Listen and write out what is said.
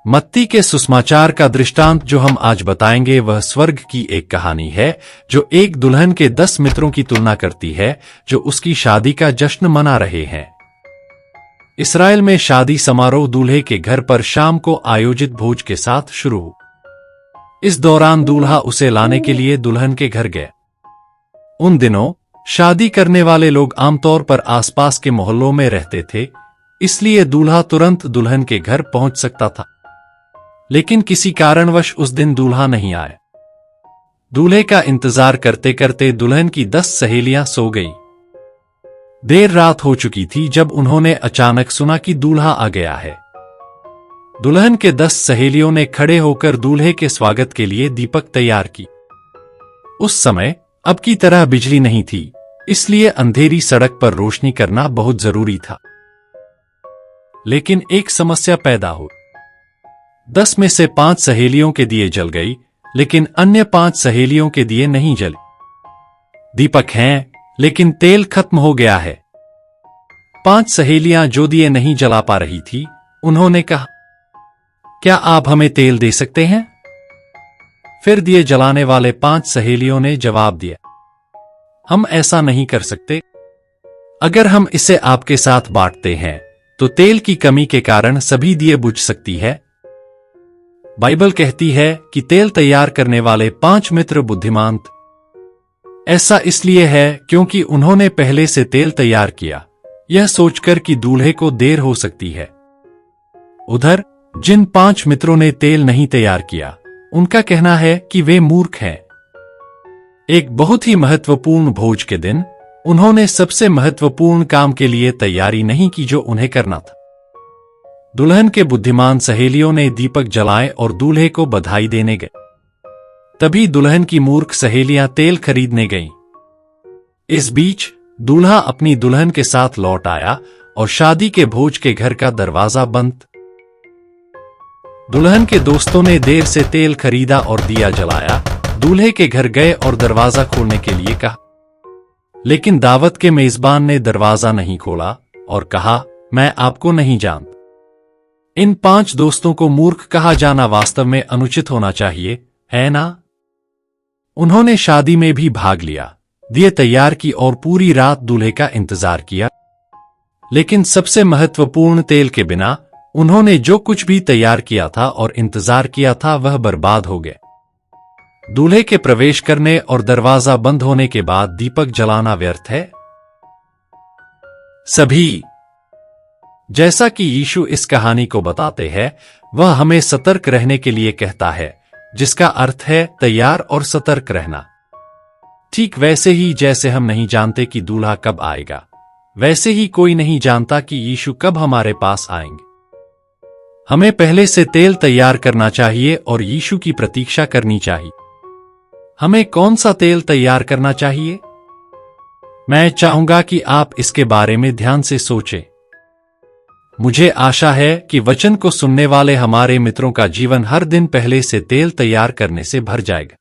मत्ती के सुसमाचार का दृष्टांत जो हम आज बताएंगे वह स्वर्ग की एक कहानी है जो एक दुल्हन के 10 मित्रों की तुलना करती है जो उसकी शादी का जश्न मना रहे हैं। इसराइल में शादी समारोह दूल्हे के घर पर शाम को आयोजित भोज के साथ शुरू हुआ। इस दौरान दूल्हा उसे लाने के लिए दुल्हन के घर गया। उन दिनों शादी करने वाले लोग आमतौर पर आसपास के मोहल्लों में रहते थे, इसलिए दूल्हा तुरंत दुल्हन के घर पहुंच सकता था। लेकिन किसी कारणवश उस दिन दूल्हा नहीं आया। दूल्हे का इंतजार करते करते दुल्हन की 10 सहेलियां सो गईं। देर रात हो चुकी थी जब उन्होंने अचानक सुना कि दूल्हा आ गया है। दुल्हन के 10 सहेलियों ने खड़े होकर दूल्हे के स्वागत के लिए दीपक तैयार की। उस समय अब की तरह बिजली नहीं थी, इसलिए अंधेरी सड़क पर रोशनी करना बहुत जरूरी था। लेकिन एक समस्या पैदा हुई। 10 में से 5 सहेलियों के दिए जल गई, लेकिन अन्य 5 सहेलियों के दिए नहीं जले। दीपक हैं, लेकिन तेल खत्म हो गया है। 5 सहेलियां जो दिए नहीं जला पा रही थी, उन्होंने कहा, क्या आप हमें तेल दे सकते हैं? फिर दिए जलाने वाले 5 सहेलियों ने जवाब दिया, हम ऐसा नहीं कर सकते। अगर हम इसे आपके साथ बांटते हैं तो तेल की कमी के कारण सभी दिए बुझ सकती है। बाइबल कहती है कि तेल तैयार करने वाले 5 मित्र बुद्धिमान थे। ऐसा इसलिए है क्योंकि उन्होंने पहले से तेल तैयार किया, यह सोचकर कि दूल्हे को देर हो सकती है। उधर जिन 5 मित्रों ने तेल नहीं तैयार किया, उनका कहना है कि वे मूर्ख हैं। एक बहुत ही महत्वपूर्ण भोज के दिन उन्होंने सबसे महत्वपूर्ण काम के लिए तैयारी नहीं की जो उन्हें करना था। दुल्हन के बुद्धिमान सहेलियों ने दीपक जलाए और दूल्हे को बधाई देने गए। तभी दुल्हन की मूर्ख सहेलियां तेल खरीदने गईं। इस बीच दूल्हा अपनी दुल्हन के साथ लौट आया और शादी के भोज के घर का दरवाजा बंद। दुल्हन के दोस्तों ने देर से तेल खरीदा और दिया जलाया, दूल्हे के घर गए और दरवाजा खोलने के लिए कहा। लेकिन दावत के मेजबान ने दरवाजा नहीं खोला और कहा, मैं आपको नहीं जानता। इन 5 दोस्तों को मूर्ख कहा जाना वास्तव में अनुचित होना चाहिए, है ना? उन्होंने शादी में भी भाग लिया, दिए तैयार की और पूरी रात दूल्हे का इंतजार किया। लेकिन सबसे महत्वपूर्ण तेल के बिना उन्होंने जो कुछ भी तैयार किया था और इंतजार किया था वह बर्बाद हो गया। दूल्हे के प्रवेश करने और दरवाजा बंद होने के बाद दीपक जलाना व्यर्थ है। सभी जैसा कि यीशु इस कहानी को बताते हैं, वह हमें सतर्क रहने के लिए कहता है, जिसका अर्थ है तैयार और सतर्क रहना। ठीक वैसे ही जैसे हम नहीं जानते कि दूल्हा कब आएगा, वैसे ही कोई नहीं जानता कि यीशु कब हमारे पास आएंगे। हमें पहले से तेल तैयार करना चाहिए और यीशु की प्रतीक्षा करनी चाहिए। हमें कौन सा तेल तैयार करना चाहिए? मैं चाहूंगा कि आप इसके बारे में ध्यान से सोचें। मुझे आशा है कि वचन को सुनने वाले हमारे मित्रों का जीवन हर दिन पहले से तेल तैयार करने से भर जाएगा।